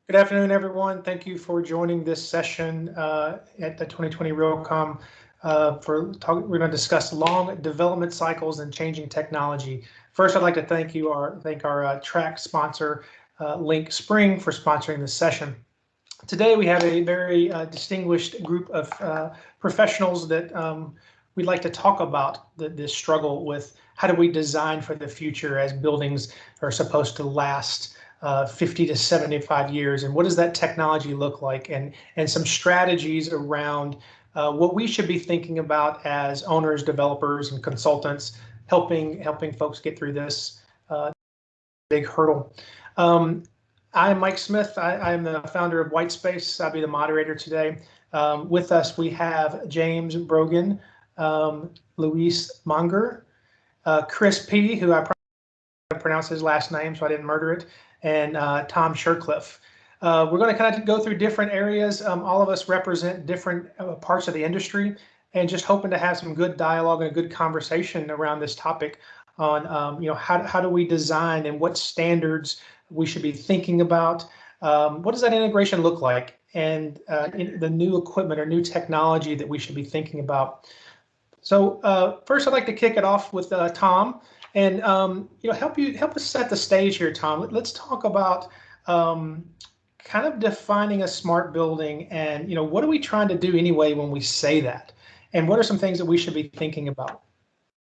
Good afternoon, everyone. Thank you for joining this session at the 2020 Realcomm. We're going to discuss long development cycles and changing technology. First, I'd like to thank our track sponsor, Link Spring, for sponsoring this session. Today, we have a very distinguished group of professionals that we'd like to talk about this struggle with how do we design for the future as buildings are supposed to last 50 to 75 years, and what does that technology look like, and some strategies around what we should be thinking about as owners, developers, and consultants, helping folks get through this big hurdle. I'm Mike Smith. I'm the founder of Whitespace. I'll be the moderator today. With us, we have James Brogan, Luis Monger, Chris P., who I probably pronounced his last name, so I didn't murder it, and Tom Shercliffe. We're going to kind of go through different areas. All of us represent different parts of the industry, and just hoping to have some good dialogue and a good conversation around this topic on how do we design and what standards we should be thinking about. What does that integration look like, and the new equipment or new technology that we should be thinking about. So first, I'd like to kick it off with Tom, and help us set the stage here, Tom. Let's talk about kind of defining a smart building, and what are we trying to do anyway when we say that, and what are some things that we should be thinking about?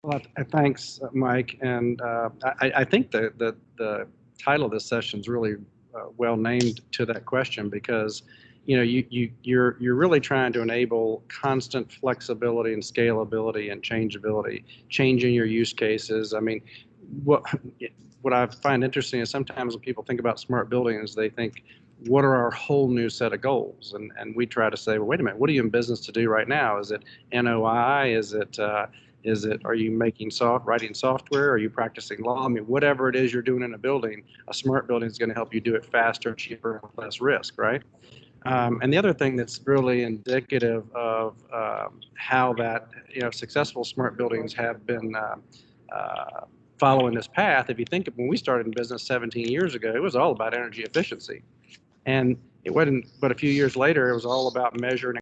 Well, thanks, Mike, and I think the title of this session is really well named to that question, because you're really trying to enable constant flexibility and scalability and changeability, changing your use cases. I mean, what I find interesting is sometimes when people think about smart buildings, they think, what are our whole new set of goals? And we try to say, well, wait a minute, what are you in business to do right now? Is it NOI? Is it are you writing software? Are you practicing law? I mean, whatever it is you're doing in a building, a smart building is going to help you do it faster, cheaper, and less risk, right? And the other thing that's really indicative of how that successful smart buildings have been following this path. If you think of when we started in business 17 years ago, it was all about energy efficiency, and it wasn't. But a few years later, it was all about measuring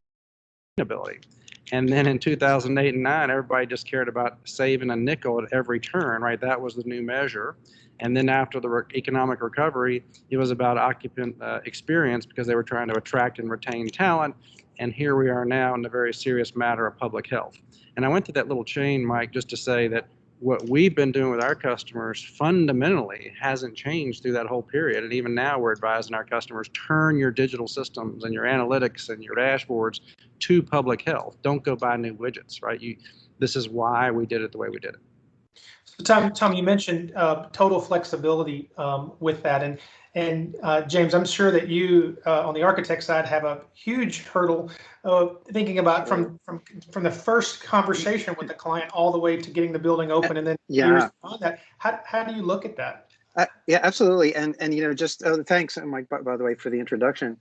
sustainability. And then in 2008 and 9, everybody just cared about saving a nickel at every turn, right? That was the new measure. And then after the economic recovery, it was about occupant experience, because they were trying to attract and retain talent. And here we are now in the very serious matter of public health. And I went through that little chain, Mike, just to say that what we've been doing with our customers fundamentally hasn't changed through that whole period. And even now we're advising our customers, turn your digital systems and your analytics and your dashboards to public health. Don't go buy new widgets, right? This is why we did it the way we did it. So Tom, you mentioned total flexibility with that, and James, I'm sure that you on the architect side have a huge hurdle thinking about from the first conversation with the client all the way to getting the building open, and then years beyond that. How do you look at that? Yeah, absolutely, and just thanks, Mike, by the way, for the introduction.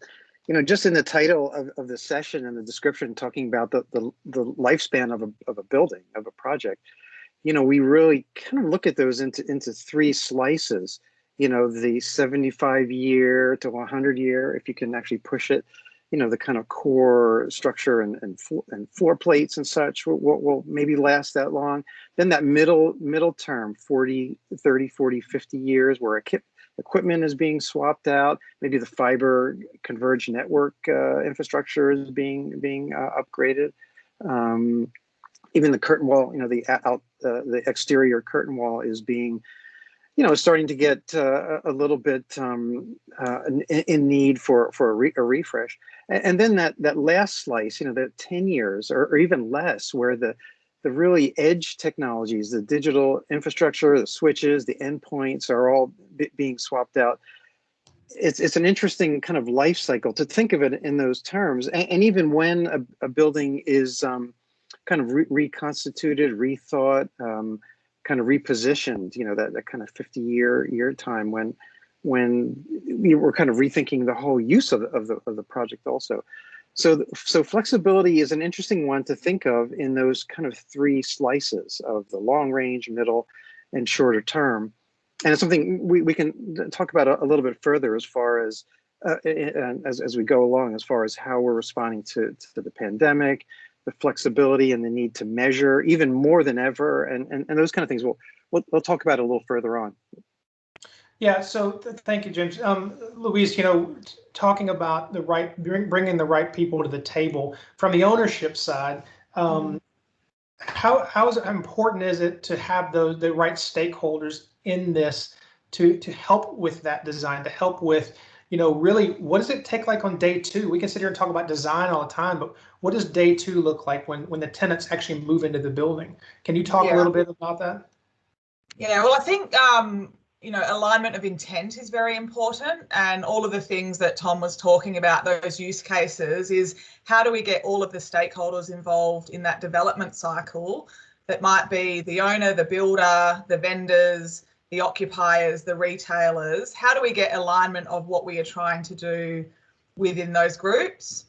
Just in the title of the session and the description, talking about the lifespan of a building, of a project. We really kind of look at those into three slices, the 75-year to 100-year, if you can actually push it, the kind of core structure and floor plates and such will maybe last that long. Then that middle term, 30, 40, 50 years, where equipment is being swapped out, maybe the fiber converged network infrastructure is being upgraded. Even the curtain wall, the exterior curtain wall is being, starting to get a little bit in need for a refresh. And then that last slice, the 10 years or even less, where the really edge technologies, the digital infrastructure, the switches, the endpoints are all being swapped out. It's an interesting kind of life cycle to think of it in those terms. And even when a building is kind of reconstituted, rethought, kind of repositioned, that kind of 50-year time when we were kind of rethinking the whole use of the project also. So flexibility is an interesting one to think of in those kind of three slices of the long range, middle, and shorter term. And it's something we can talk about a little bit further as far as as we go along, as far as how we're responding to the pandemic, the flexibility and the need to measure even more than ever, and those kind of things. We'll talk about it a little further on. Yeah, so thank you, James. Louise, talking about bringing the right people to the table from the ownership side, how important is it to have the right stakeholders in this to help with that design, to help with, really, what does it take like on day two? We can sit here and talk about design all the time, but what does day two look like when the tenants actually move into the building? Can you talk a little bit about that? Yeah, well, I think alignment of intent is very important, and all of the things that Tom was talking about, those use cases, is how do we get all of the stakeholders involved in that development cycle? That might be the owner, the builder, the vendors, the occupiers, the retailers. How do we get alignment of what we are trying to do within those groups?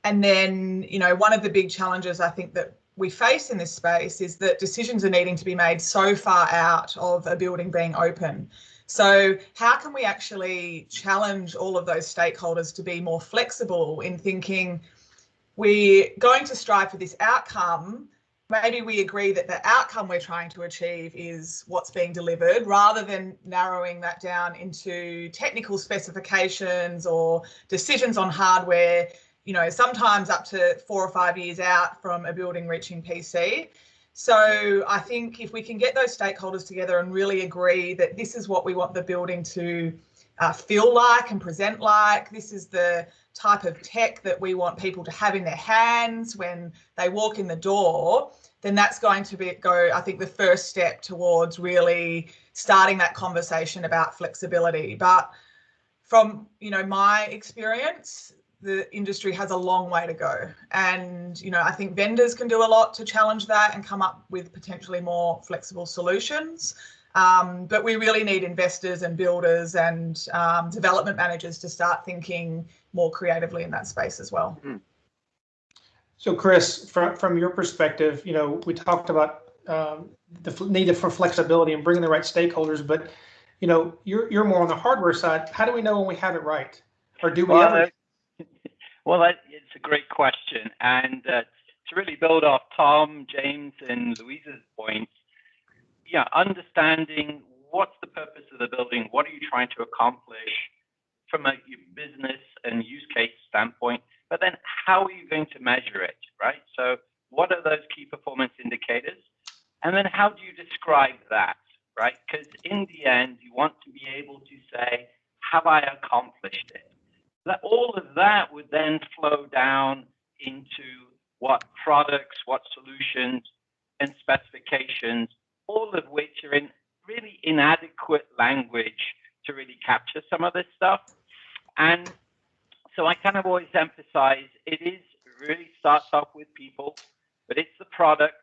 And then, one of the big challenges I think that we face in this space is that decisions are needing to be made so far out of a building being open. So how can we actually challenge all of those stakeholders to be more flexible in thinking we're going to strive for this outcome? Maybe we agree that the outcome we're trying to achieve is what's being delivered, rather than narrowing that down into technical specifications or decisions on hardware, sometimes up to 4 or 5 years out from a building reaching PC. So I think if we can get those stakeholders together and really agree that this is what we want the building to feel like and present like, this is the type of tech that we want people to have in their hands when they walk in the door, then that's going to go, I think, the first step towards really starting that conversation about flexibility. But from, my experience, the industry has a long way to go. And, I think vendors can do a lot to challenge that and come up with potentially more flexible solutions. But we really need investors and builders and development managers to start thinking more creatively in that space as well. So Chris, from your perspective, we talked about the need for flexibility and bringing the right stakeholders, but, you're more on the hardware side. How do we know when we have it right? Or do we ever? Well, it's a great question. And to really build off Tom, James, and Louise's points, understanding what's the purpose of the building, what are you trying to accomplish from a business and use case standpoint, but then how are you going to measure it, right? So what are those key performance indicators? And then how do you describe that, right? Because in the end, you want to be able to say, have I accomplished it? That all of that would then flow down into what products, what solutions, and specifications, all of which are in really inadequate language to really capture some of this stuff. And so I kind of always emphasize it really starts off with people, but it's the product,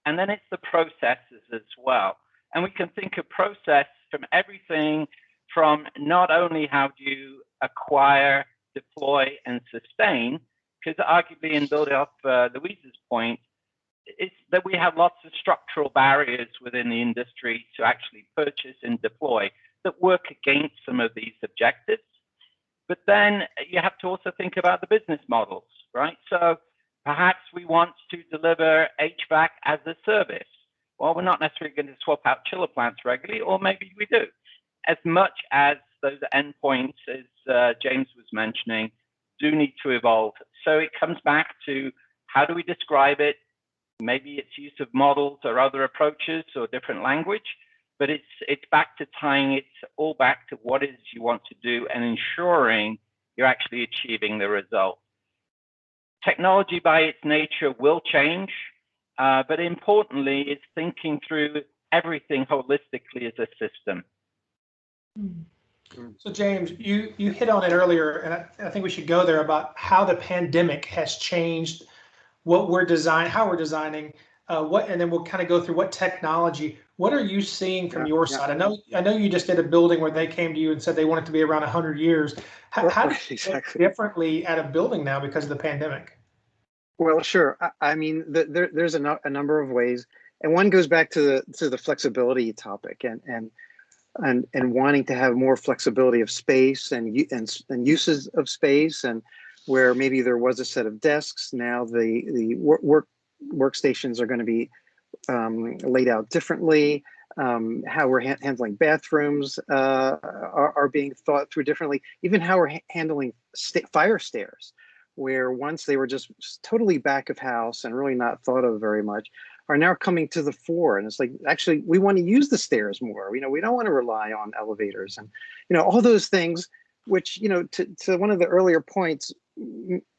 and then it's the processes as well. And we can think of process from everything from not only how do you acquire, deploy, and sustain, because arguably, in building off Louise's point, it's that we have lots of structural barriers within the industry to actually purchase and deploy that work against some of these objectives. But then you have to also think about the business models, right? So perhaps we want to deliver HVAC as a service. Well, we're not necessarily going to swap out chiller plants regularly, or maybe we do. As much as those endpoints, as James was mentioning, do need to evolve. So it comes back to how do we describe it? Maybe it's use of models or other approaches or different language, but it's back to tying it all back to what it is you want to do and ensuring you're actually achieving the result. Technology by its nature will change, but importantly, it's thinking through everything holistically as a system. So James, you hit on it earlier, and I think we should go there about how the pandemic has changed what we're designing, how we're designing, and then we'll kind of go through what technology. What are you seeing from your side? I know you just did a building where they came to you and said they want it to be around 100 years. How do you think differently at a building now because of the pandemic? Well, sure. I mean, there's a number of ways, and one goes back to the flexibility topic, and and wanting to have more flexibility of space and uses of space, and where maybe there was a set of desks, now the workstations are going to be laid out differently. How we're handling bathrooms are being thought through differently. Even how we're handling fire stairs, where once they were just totally back of house and really not thought of very much, are now coming to the fore. And it's like, actually, we want to use the stairs more. You know, we don't want to rely on elevators, and, you know, all those things, which, you know, to one of the earlier points,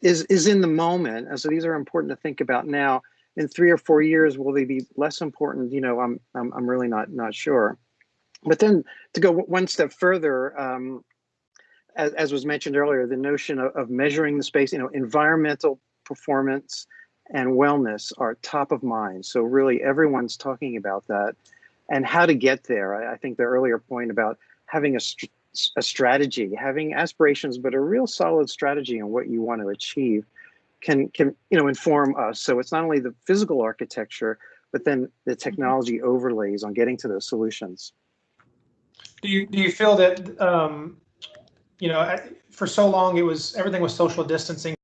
is in the moment. And so these are important to think about now. In 3 or 4 years, will they be less important? You know, I'm really not sure. But then to go one step further, as was mentioned earlier, the notion of measuring the space, you know, environmental performance and wellness are top of mind. So really everyone's talking about that and how to get there. I think the earlier point about having a strategy, having aspirations, but a real solid strategy on what you want to achieve can you know, inform us. So it's not only the physical architecture, but then the technology overlays on getting to those solutions. Do you feel that you know, for so long everything was social distancing,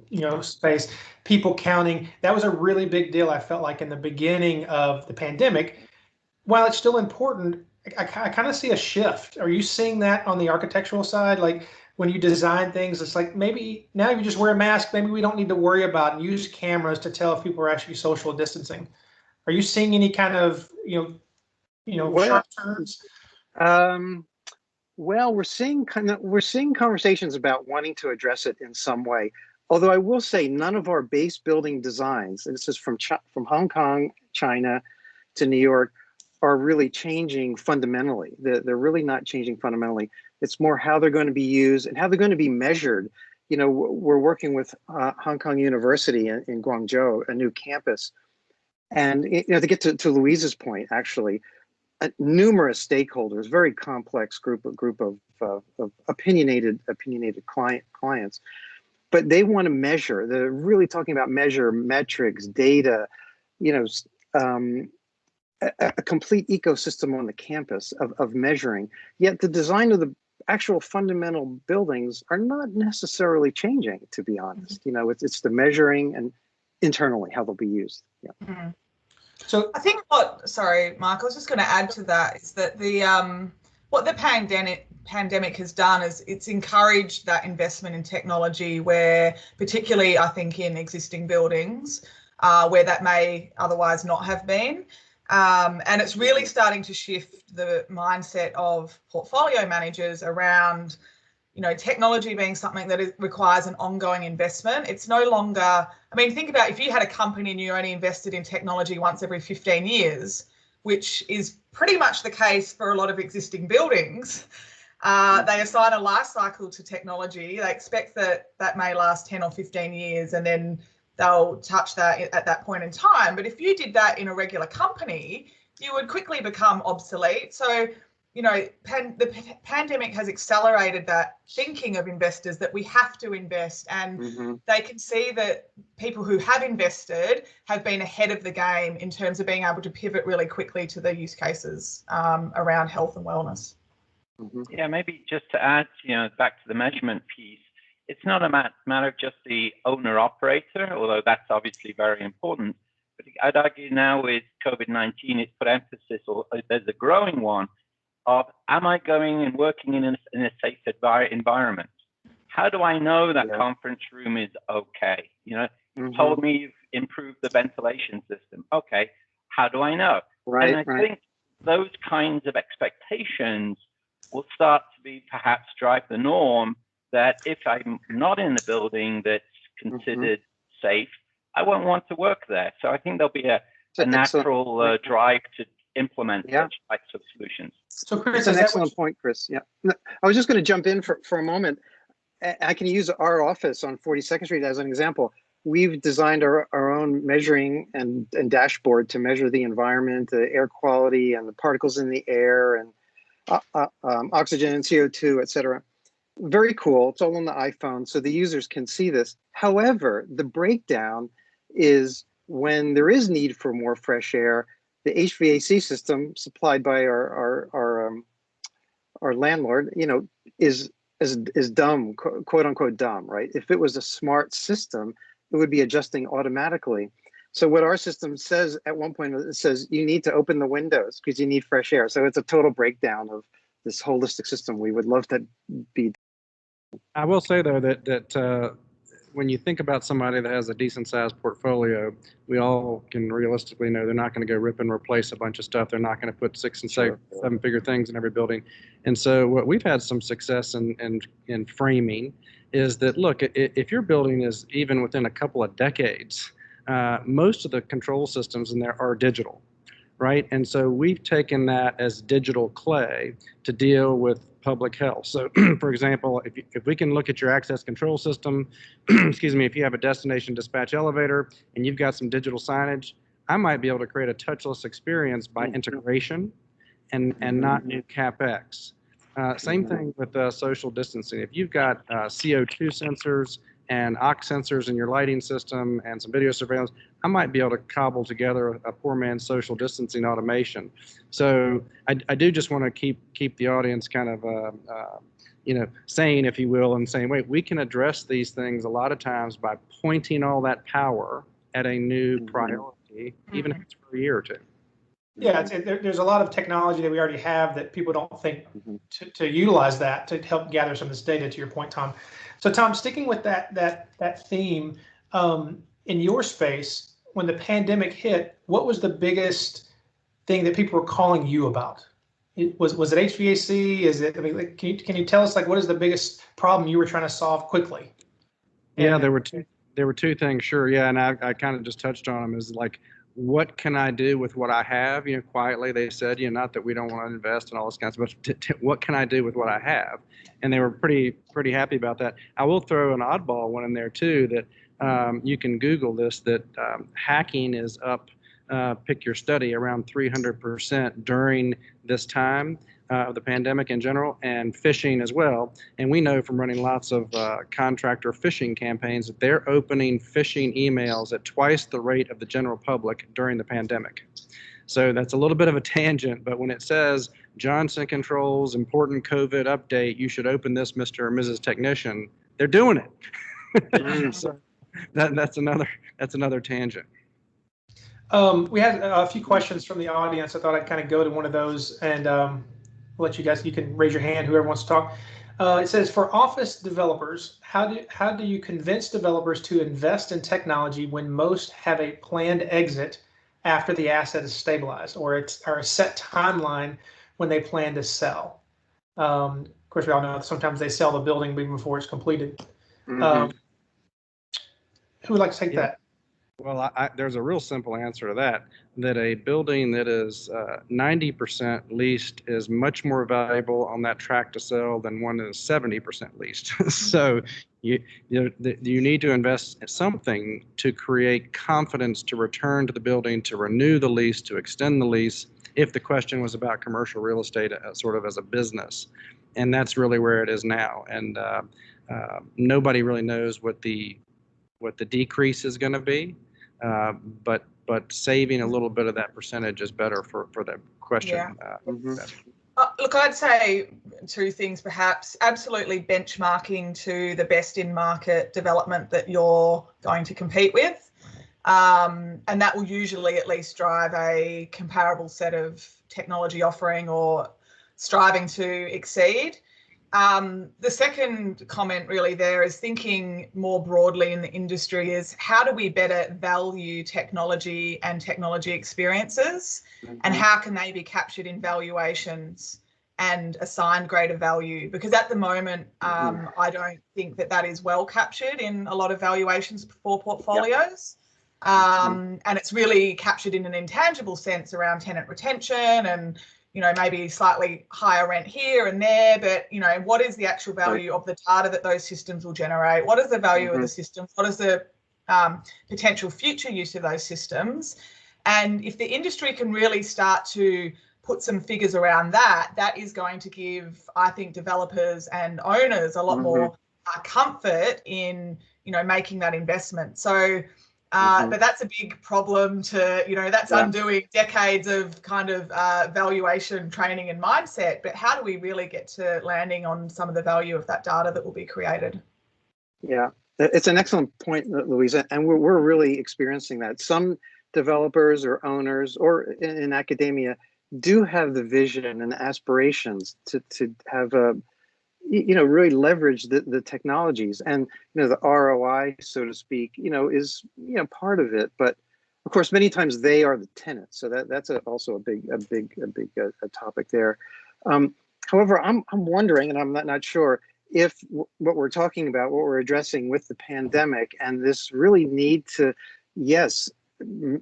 you know, space, people counting, that was a really big deal, I felt like, in the beginning of the pandemic. While it's still important, I kind of see a shift. Are you seeing that on the architectural side? Like, when you design things, it's like, maybe now you just wear a mask, maybe we don't need to worry about and use cameras to tell if people are actually social distancing. Are you seeing any kind of, you know, sharp turns? Well, we're seeing conversations about wanting to address it in some way. Although I will say, none of our base building designs, and this is from Hong Kong, China, to New York, are really changing fundamentally. They're really not changing fundamentally. It's more how they're going to be used and how they're going to be measured. You know, we're working with Hong Kong University in Guangzhou, a new campus. And, you know, to get to Louise's point, actually, numerous stakeholders, very complex group of opinionated clients, but they want to measure. They're really talking about metrics, data, you know, a complete ecosystem on the campus of measuring. Yet the design of the actual fundamental buildings are not necessarily changing, to be honest. You know, it's the measuring and internally how they'll be used. Yeah. Mm-hmm. So I think sorry, Mark, I was just going to add to that is that the what the pandemic has done is it's encouraged that investment in technology, where particularly I think in existing buildings where that may otherwise not have been. And it's really starting to shift the mindset of portfolio managers around, you know, technology being something that requires an ongoing investment. It's no longer, I mean, think about if you had a company and you only invested in technology once every 15 years, which is pretty much the case for a lot of existing buildings. They assign a life cycle to technology. They expect that may last 10 or 15 years, and then they'll touch that at that point in time. But if you did that in a regular company, you would quickly become obsolete. So, you know, the pandemic has accelerated that thinking of investors that we have to invest, and they can see that people who have invested have been ahead of the game in terms of being able to pivot really quickly to the use cases around health and wellness. Yeah, maybe just to add, you know, back to the measurement piece, it's not a matter of just the owner-operator, although that's obviously very important. But I'd argue now with COVID-19, it's put emphasis, or there's a growing one, of am I going and working in a safe environment? How do I know that conference room is okay? You know, you told me you've improved the ventilation system. Okay, how do I know? Right, and I think those kinds of expectations will start to be perhaps drive the norm, that if I'm not in a building that's considered safe, I won't want to work there. So I think there'll be a natural drive to implement such types of solutions. So Chris, that's an excellent point, Chris. Yeah, I was just going to jump in for a moment. I can use our office on 42nd Street as an example. We've designed our own measuring and dashboard to measure the environment, the air quality and the particles in the air, and oxygen and CO2, et cetera. Very cool. It's all on the iPhone, so the users can see this. However, the breakdown is when there is need for more fresh air, the HVAC system supplied by our our landlord, is dumb, quote unquote dumb, right? If it was a smart system, it would be adjusting automatically. So what our system says at one point, it says you need to open the windows because you need fresh air. So it's a total breakdown of this holistic system. We would love to be. I will say though that when you think about somebody that has a decent sized portfolio, we all can realistically know they're not going to go rip and replace a bunch of stuff. They're not going to put 6 and 7 figure things in every building. And so what we've had some success in framing is that, look, if your building is even within a couple of decades, most of the control systems in there are digital, right? And so we've taken that as digital clay to deal with public health. So, for example, if we can look at your access control system, excuse me, if you have a destination dispatch elevator and you've got some digital signage, I might be able to create a touchless experience by integration and not new CapEx. Same thing with social distancing. If you've got CO2 sensors and OX sensors in your lighting system and some video surveillance, I might be able to cobble together a poor man's social distancing automation. So I do just want to keep the audience kind of sane, if you will, and saying, wait, we can address these things a lot of times by pointing all that power at a new priority, even if it's for a year or two. Yeah, there's a lot of technology that we already have that people don't think to utilize that to help gather some of this data, to your point, Tom. So Tom, sticking with that theme, in your space, when the pandemic hit, what was the biggest thing that people were calling you about? Was it HVAC? Is it? I mean, can you tell us, like, what is the biggest problem you were trying to solve quickly? Yeah, there were two things, sure. Yeah, and I kind of just touched on them. Is like, what can I do with what I have? Quietly they said, not that we don't want to invest and all this kind of stuff, but what can I do with what I have? And they were pretty happy about that. I will throw an oddball one in there too, that you can Google this, that hacking is up, pick your study, around 300% during this time of the pandemic in general, and phishing as well. And we know from running lots of contractor phishing campaigns that they're opening phishing emails at twice the rate of the general public during the pandemic. So that's a little bit of a tangent, but when it says Johnson Controls important COVID update, you should open this, Mr. or Mrs. Technician, they're doing it. So that's another tangent. We had a few questions from the audience. I thought I'd kind of go to one of those and let you guys, you can raise your hand, whoever wants to talk. It says, for office developers, how do you convince developers to invest in technology when most have a planned exit after the asset is stabilized, or a set timeline when they plan to sell? Of course, we all know sometimes they sell the building even before it's completed. Who would like to take that? Well, there's a real simple answer to that a building that is 90% leased is much more valuable on that track to sell than one that is 70% leased. So you need to invest in something to create confidence to return to the building, to renew the lease, to extend the lease, if the question was about commercial real estate sort of as a business. And that's really where it is now. And nobody really knows what the decrease is going to be. But saving a little bit of that percentage is better for that question. Yeah. Look, I'd say two things perhaps. Absolutely benchmarking to the best in market development that you're going to compete with. And that will usually at least drive a comparable set of technology offering or striving to exceed. The second comment really there is thinking more broadly in the industry is how do we better value technology and technology experiences, and how can they be captured in valuations and assigned greater value? Because at the moment, I don't think that is well captured in a lot of valuations for portfolios. And it's really captured in an intangible sense around tenant retention and maybe slightly higher rent here and there, but, what is the actual value of the data that those systems will generate? What is the value of the systems? What is the potential future use of those systems? And if the industry can really start to put some figures around that, that is going to give, I think, developers and owners a lot more comfort in, making that investment. So But that's a big problem to, that's undoing decades of kind of valuation, training and mindset. But how do we really get to landing on some of the value of that data that will be created? Yeah, it's an excellent point, Louisa, and we're really experiencing that. Some developers or owners or in academia do have the vision and aspirations to have a really leverage the technologies, and the ROI, so to speak, is part of it. But of course, many times they are the tenant, so that's also a big topic there. However, I'm wondering, and I'm not sure if what we're talking about, what we're addressing with the pandemic, and this really need to, yes,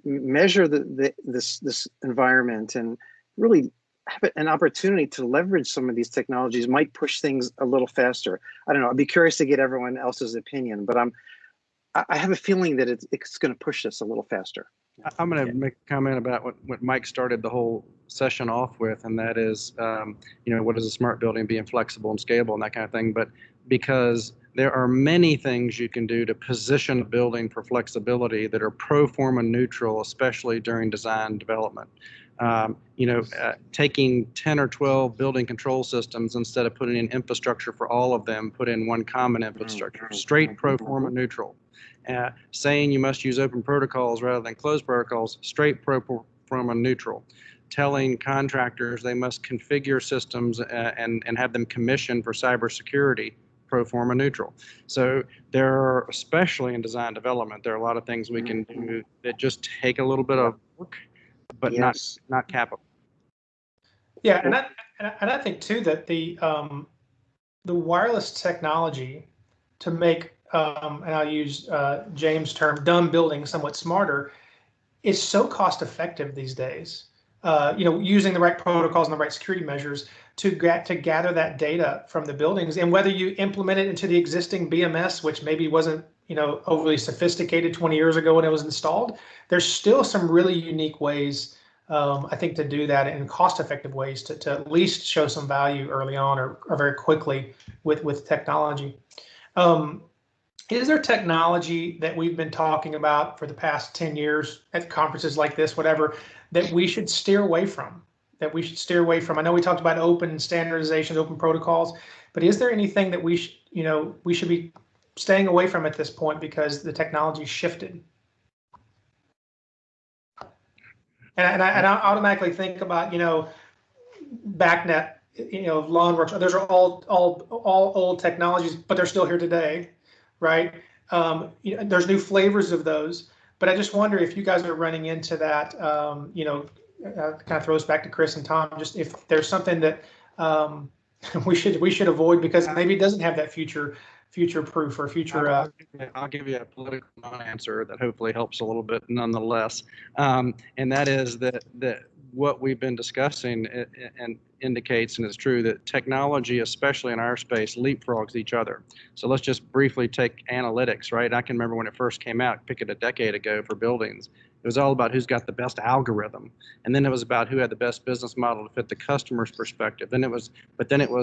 measure this environment and really have an opportunity to leverage some of these technologies might push things a little faster. I don't know. I'd be curious to get everyone else's opinion, but I have a feeling that it's going to push this a little faster. I'm going to make a comment about what Mike started the whole session off with, and that is, what is a smart building, being flexible and scalable and that kind of thing. But because there are many things you can do to position a building for flexibility that are pro forma neutral, especially during design development. Taking 10 or 12 building control systems, instead of putting in infrastructure for all of them, put in one common infrastructure, straight pro forma neutral. Saying you must use open protocols rather than closed protocols, straight pro forma neutral. Telling contractors they must configure systems and have them commissioned for cybersecurity, pro forma neutral. So there are, especially in design development, there are a lot of things we can do that just take a little bit of work, but not capital. Yeah, and I think too that the wireless technology to make and I'll use James' term, dumb buildings somewhat smarter, is so cost effective these days. Using the right protocols and the right security measures to gather that data from the buildings, and whether you implement it into the existing BMS, which maybe wasn't overly sophisticated 20 years ago when it was installed, there's still some really unique ways, I think, to do that in cost-effective ways to at least show some value early on or very quickly with technology. Is there technology that we've been talking about for the past 10 years at conferences like this, whatever, that we should steer away from? I know we talked about open standardizations, open protocols, but is there anything that we should be staying away from at this point because the technology shifted? And I automatically think about BACnet, LawnWorks. Those are all old technologies, but they're still here today, right? There's new flavors of those, but I just wonder if you guys are running into that. Kind of throws back to Chris and Tom. Just if there's something that we should avoid because maybe it doesn't have that future proof or future. I'll give you a political non-answer that hopefully helps a little bit nonetheless, and that is that what we've been discussing and indicates, and it's true, that technology, especially in our space, leapfrogs each other. So let's just briefly take analytics, right? I can remember when it first came out, pick it a decade ago for buildings. It was all about who's got the best algorithm. And then it was about who had the best business model to fit the customer's perspective. Then it was,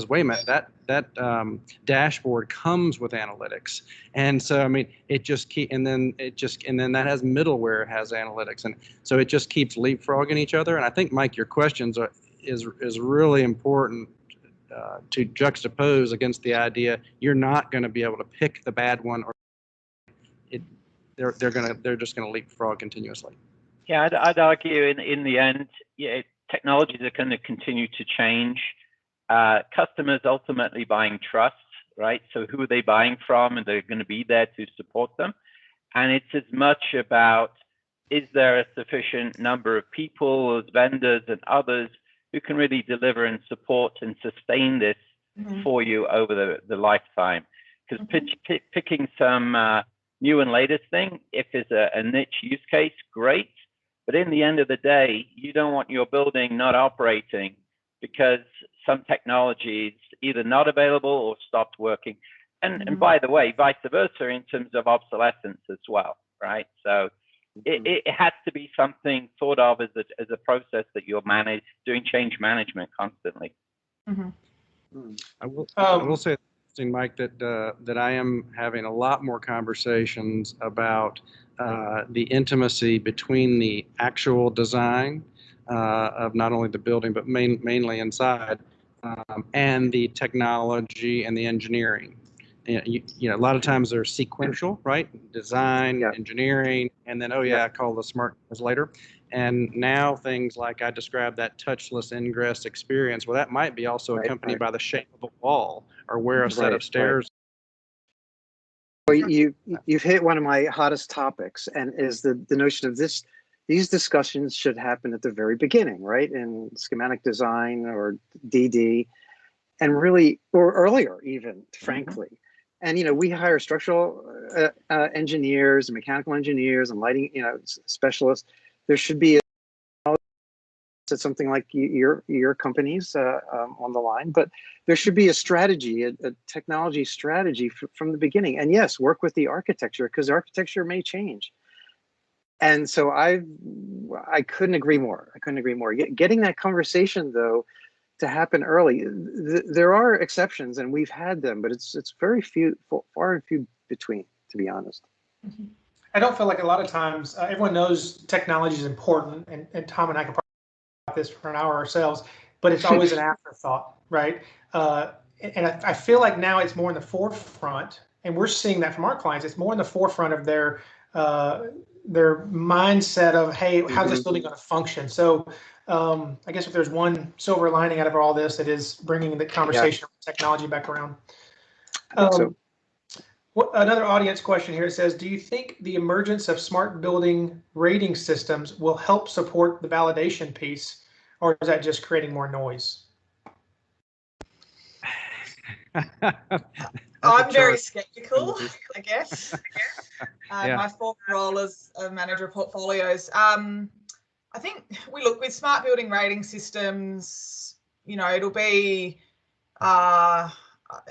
wait a minute, that dashboard comes with analytics. And so, I mean, and then that has middleware, it has analytics. And so it just keeps leapfrogging each other. And I think, Mike, your questions is really important to juxtapose against the idea you're not going to be able to pick the bad one, or they're just gonna leapfrog continuously. Yeah, I'd argue in the end, technologies are going to continue to change. Customers ultimately buying trust, right? So who are they buying from, and they're going to be there to support them. And it's as much about, is there a sufficient number of people, as vendors and others, who can really deliver and support and sustain this for you over the lifetime? Because picking some new and latest thing, if it's a niche use case, great. But in the end of the day, you don't want your building not operating because some technology is either not available or stopped working. And by the way, vice versa in terms of obsolescence as well, right? So it has to be something thought of as a process that you're doing change management constantly. I will say, Mike, that I am having a lot more conversations about the intimacy between the actual design of not only the building, but mainly inside, and the technology and the engineering. A lot of times they're sequential, right? Design, engineering, and then, I call the smart later. And now things like I described, that touchless ingress experience, well, that might be also accompanied by the shape of a wall or where a set of stairs. Well, you've hit one of my hottest topics, and is the notion of these discussions should happen at the very beginning, right? In schematic design or DD, and really, or earlier even, frankly. And, we hire structural engineers and mechanical engineers and lighting, specialists. There should be something like your company's on the line, but there should be a strategy, a technology strategy from the beginning. And yes, work with the architecture, because the architecture may change. And so I couldn't agree more. I couldn't agree more. Getting that conversation, though, to happen early. There are exceptions, and we've had them, but it's very few, far and few between, to be honest. I don't feel like a lot of times everyone knows technology is important, and Tom and I can probably talk about this for an hour ourselves, but it's always an afterthought, right? And I feel like now it's more in the forefront, and we're seeing that from our clients. It's more in the forefront of their mindset of, hey, how's this building going to function? So I guess if there's one silver lining out of all this, it is bringing the conversation of technology back around. I think so. Another audience question here says, do you think the emergence of smart building rating systems will help support the validation piece, or is that just creating more noise? I'm very skeptical, I guess. My former role as a manager of portfolios. I think we look with smart building rating systems, it'll be,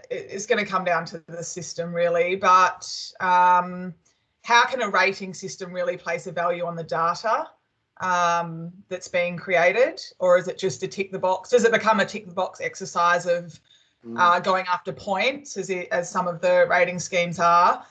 it's going to come down to the system really, but how can a rating system really place a value on the data that's being created? Or is it just a tick the box? Does it become a tick the box exercise of going after points as some of the rating schemes are,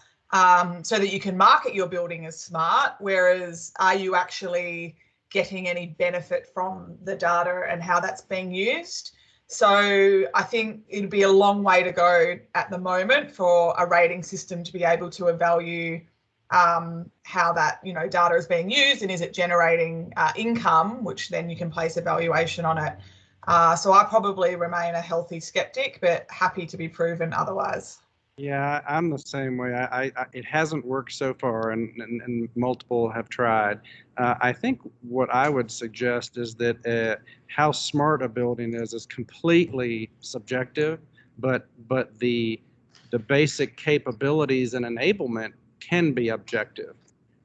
so that you can market your building as smart, whereas are you actually getting any benefit from the data and how that's being used? So I think it'd be a long way to go at the moment for a rating system to be able to evaluate how that data is being used, and is it generating income, which then you can place a valuation on it. So I probably remain a healthy skeptic, but happy to be proven otherwise. Yeah, I'm the same way. It hasn't worked so far, and multiple have tried. I think what I would suggest is that how smart a building is completely subjective, but the basic capabilities and enablement can be objective.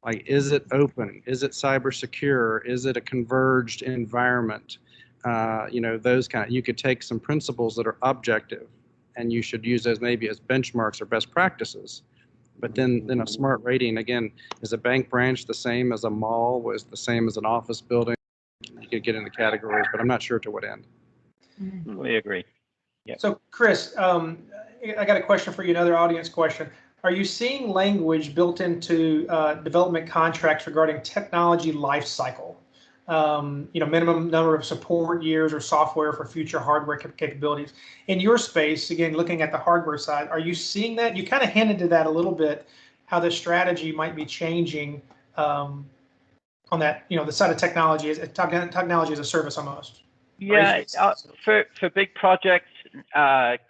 Like, is it open? Is it cyber secure? Is it a converged environment? Those kind of, you could take some principles that are objective, and you should use those maybe as benchmarks or best practices. But then a smart rating, again, is a bank branch the same as a mall, was the same as an office building? You could get into categories, but I'm not sure to what end. We agree. Yeah. So Chris, I got a question for you, another audience question. Are you seeing language built into development contracts regarding technology life cycle? Minimum number of support years or software for future hardware capabilities. In your space, again, looking at the hardware side, are you seeing that? You kind of hinted to that a little bit, how the strategy might be changing on that, the side of technology as a service almost. Yeah, for big projects,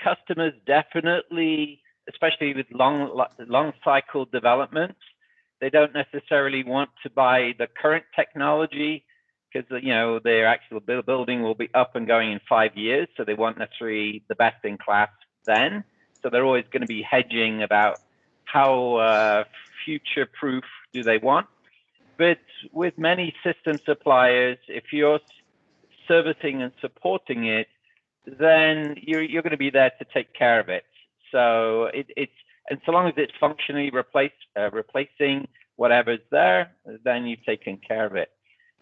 customers definitely, especially with long cycle developments, they don't necessarily want to buy the current technology, because their actual building will be up and going in 5 years, so they want necessarily the best in class then. So they're always going to be hedging about how future proof do they want. But with many system suppliers, if you're servicing and supporting it, then you're going to be there to take care of it. So and so long as it's functionally replacing whatever's there, then you've taken care of it.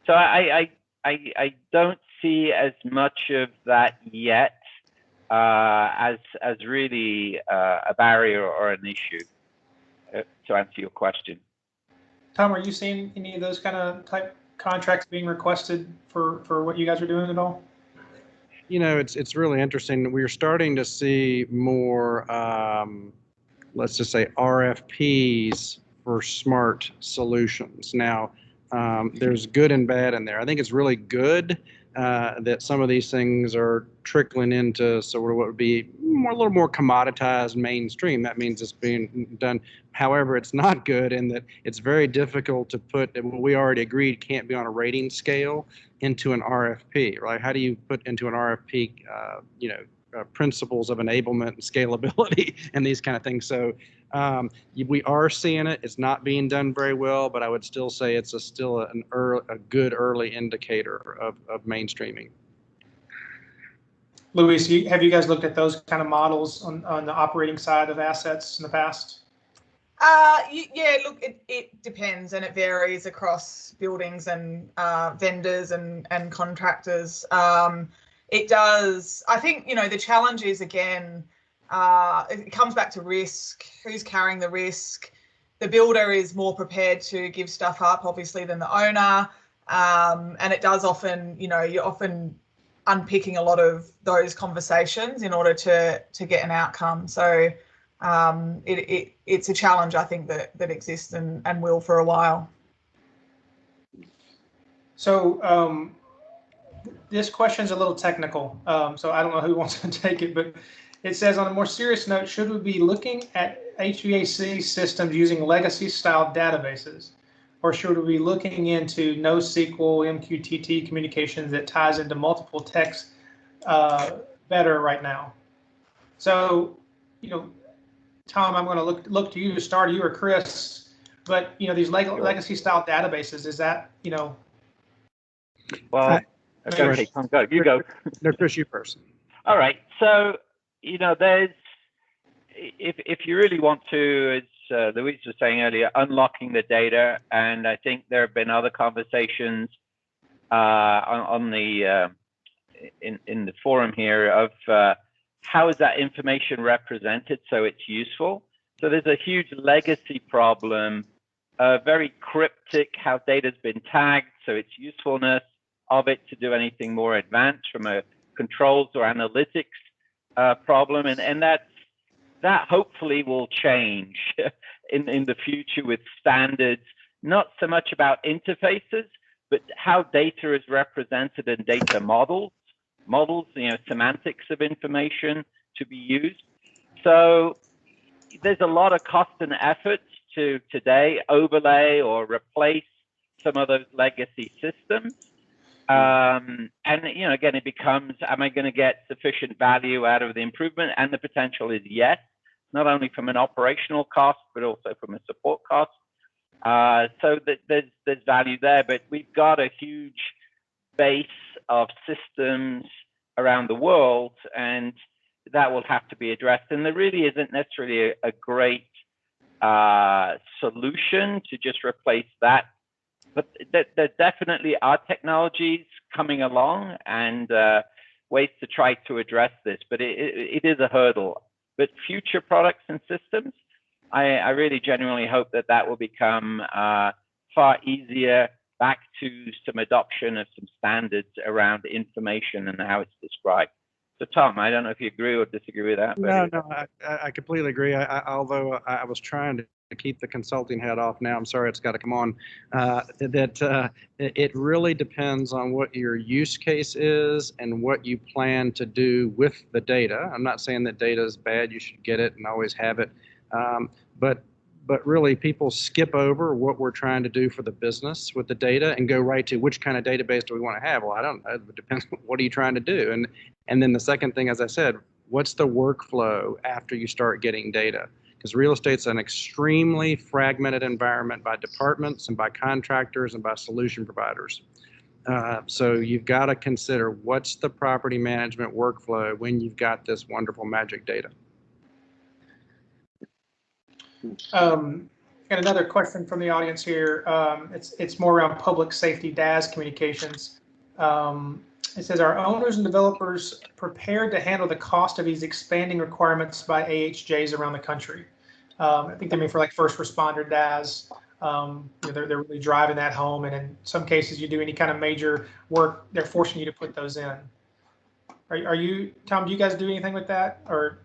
So I don't see as much of that yet as really a barrier or an issue, to answer your question. Tom, are you seeing any of those kind of type contracts being requested for what you guys are doing at all? You know, it's really interesting. We're starting to see more, let's just say, RFPs for smart solutions. Now, there's good and bad in there. I think it's really good that some of these things are trickling into sort of what would be a little more commoditized mainstream. That means it's being done. However, it's not good in that it's very difficult to put what we already agreed can't be on a rating scale into an RFP, right? How do you put into an RFP, principles of enablement and scalability and these kind of things? So we are seeing it. It's not being done very well, but I would still say it's still a good early indicator of mainstreaming. Luis, have you guys looked at those kind of models on the operating side of assets in the past? Yeah, look, it depends and it varies across buildings and vendors and contractors. It does. I think, the challenge is, again, it comes back to risk. Who's carrying the risk? The builder is more prepared to give stuff up, obviously, than the owner. And it does often, you're often unpicking a lot of those conversations in order to get an outcome. So it's a challenge, I think, that exists and will for a while. So this question is a little technical, so I don't know who wants to take it, but it says, on a more serious note, should we be looking at HVAC systems using legacy-style databases, or should we be looking into NoSQL MQTT communications that ties into multiple texts better right now? So, Tom, I'm going to look to you to start, you or Chris, but these legacy-style databases, is that Well, okay, Tom, go. You go. No, Chris, you first. All right. So, there's, if you really want to, as Luis was saying earlier, unlocking the data, and I think there have been other conversations on the in the forum here of how is that information represented so it's useful. So there's a huge legacy problem, very cryptic how data's been tagged, so its usefulness of it to do anything more advanced from a controls or analytics problem, and that hopefully will change in the future with standards, not so much about interfaces, but how data is represented in data models, semantics of information to be used. So there's a lot of cost and effort to today overlay or replace some of those legacy systems. And again, it becomes, am I going to get sufficient value out of the improvement? And the potential is yes, not only from an operational cost, but also from a support cost. So there's value there, but we've got a huge base of systems around the world, and that will have to be addressed. And there really isn't necessarily a great solution to just replace that. But there definitely are technologies coming along and ways to try to address this, but it is a hurdle. But future products and systems, I really genuinely hope that will become far easier, back to some adoption of some standards around information and how it's described. So, Tom, I don't know if you agree or disagree with that. No, I completely agree. Although I was trying to keep the consulting hat off now, I'm sorry it's got to come on, it really depends on what your use case is and what you plan to do with the data. I'm not saying that data is bad, you should get it and always have it, but really people skip over what we're trying to do for the business with the data and go right to which kind of database do we want to have. Well, I don't know, it depends on what are you trying to do. And then the second thing, as I said, what's the workflow after you start getting data? Because real estate's an extremely fragmented environment by departments and by contractors and by solution providers. So you've got to consider what's the property management workflow when you've got this wonderful magic data. Got another question from the audience here. It's more around public safety DAS communications. It says, are owners and developers prepared to handle the cost of these expanding requirements by AHJs around the country? I think they mean for like first responder DAS. they're really driving that home, and in some cases, you do any kind of major work, they're forcing you to put those in. Are you, Tom? Do you guys do anything with that, or?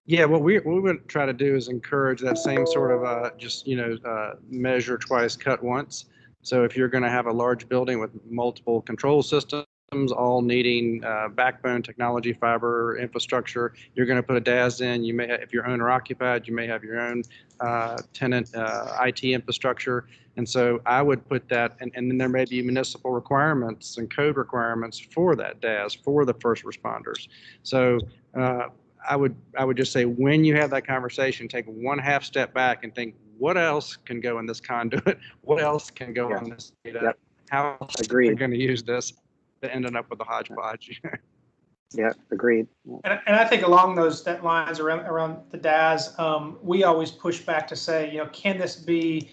Yeah, what we would try to do is encourage that same sort of measure twice, cut once. So if you're going to have a large building with multiple control systems, all needing backbone technology, fiber infrastructure, you're going to put a DAS in. You may, if you're owner occupied, you may have your own tenant IT infrastructure. And so I would put that, and then there may be municipal requirements and code requirements for that DAS for the first responders. So I would just say, when you have that conversation, take one half step back and think, what else can go in this conduit? What else can go on this data? Yep. How else are we going to use this to ending up with a hodgepodge? Yeah, agreed. And I think along that lines around the DAS, we always push back to say, can this be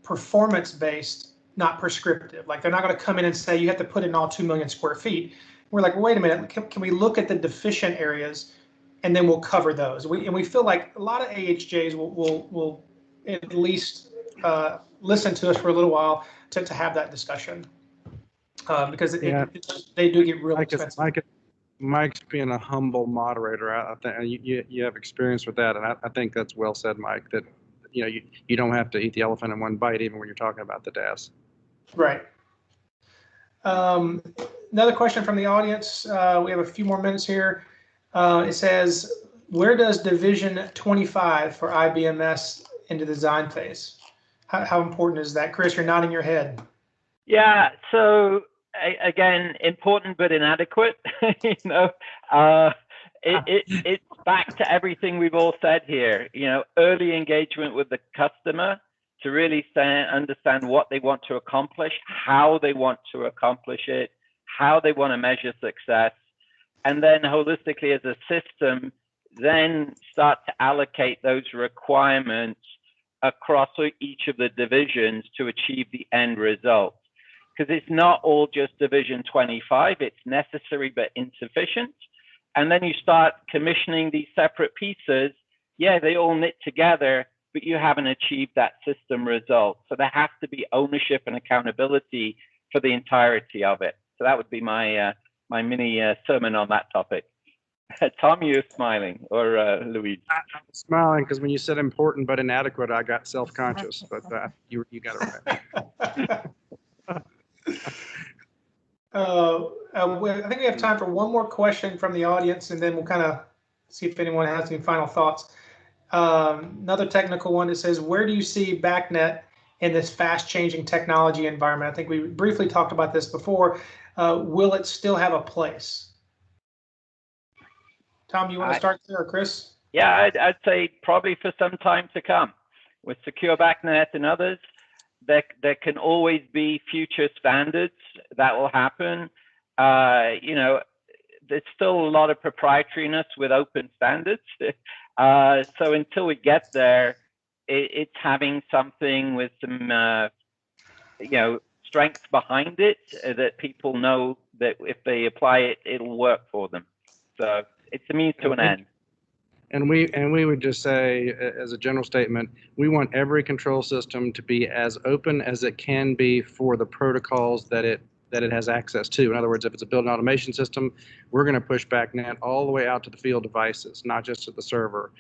performance based, not prescriptive? Like, they're not going to come in and say you have to put in all 2 million square feet. We're like, well, wait a minute, can we look at the deficient areas, and then we'll cover those. We feel like a lot of AHJs will at least listen to us for a little while to have that discussion, because they do get real expensive. Mike's being a humble moderator. I think you have experience with that, and I think that's well said, Mike. That you don't have to eat the elephant in one bite, even when you're talking about the DAS. Right. Another question from the audience. We have a few more minutes here. It says, where does Division 25 for IBMS in the design phase? How important is that? Chris, you're nodding your head. Yeah, so again, important but inadequate. It's back to everything we've all said here. Early engagement with the customer to really understand what they want to accomplish, how they want to accomplish it, how they want to measure success, and then holistically as a system, then start to allocate those requirements across each of the divisions to achieve the end result. Because it's not all just Division 25, it's necessary but insufficient. And then you start commissioning these separate pieces. Yeah, they all knit together, but you haven't achieved that system result. So there has to be ownership and accountability for the entirety of it. So that would be my my mini sermon on that topic. Tom, you're smiling, or Louise? I'm smiling because when you said important but inadequate, I got self-conscious, but you got it right. I think we have time for one more question from the audience, and then we'll kind of see if anyone has any final thoughts. Another technical one that says, where do you see BACnet in this fast-changing technology environment? I think we briefly talked about this before. Will it still have a place? Tom, you want to start there, or Chris? Yeah, I'd say probably for some time to come. With Secure BACnet and others, there can always be future standards that will happen. There's still a lot of proprietariness with open standards. So until we get there, it's having something with some, strength behind it that people know that if they apply it, it'll work for them. So it's a means to an end. And we would just say, as a general statement, we want every control system to be as open as it can be for the protocols that it has access to. In other words, if it's a building automation system, we're going to push BACnet all the way out to the field devices, not just to the server,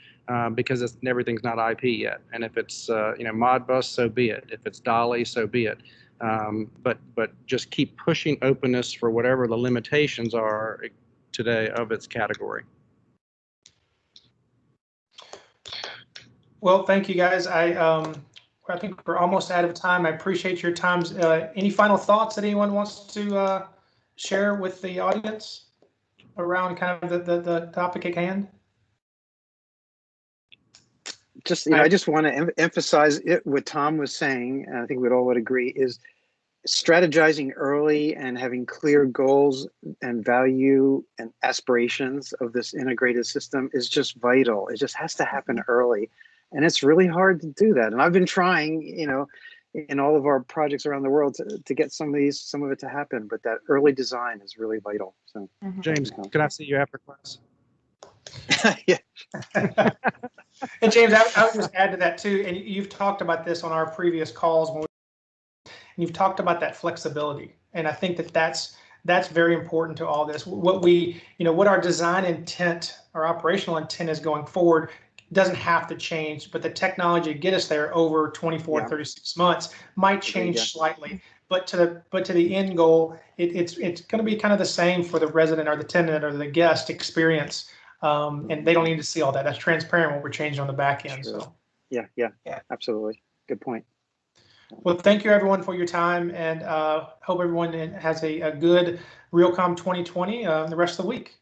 because everything's not IP yet. And if it's Modbus, so be it. If it's Dolly, so be it. But just keep pushing openness for whatever the limitations are today of its category. Well, thank you guys. I think we're almost out of time. I appreciate your time. Any final thoughts that anyone wants to share with the audience around kind of the topic at hand? I just want to emphasize what Tom was saying, and I think we all would agree, is strategizing early and having clear goals and value and aspirations of this integrated system is just vital. It just has to happen early. And it's really hard to do that. And I've been trying, in all of our projects around the world to get some of it to happen. But that early design is really vital. So, James, can I see you after class? Yeah. And James, I would just add to that too, and you've talked about this on our previous calls, and you've talked about that flexibility. And I think that that's very important to all this. What our design intent, our operational intent is going forward doesn't have to change, but the technology to get us there over 24 and 36 months might change slightly. But to the end goal, it's going to be kind of the same for the resident or the tenant or the guest experience. And they don't need to see all that. That's transparent what we're changing on the back end. Sure. So Yeah, absolutely. Good point. Well, thank you everyone for your time, and hope everyone has a good Realcomm 2020 the rest of the week.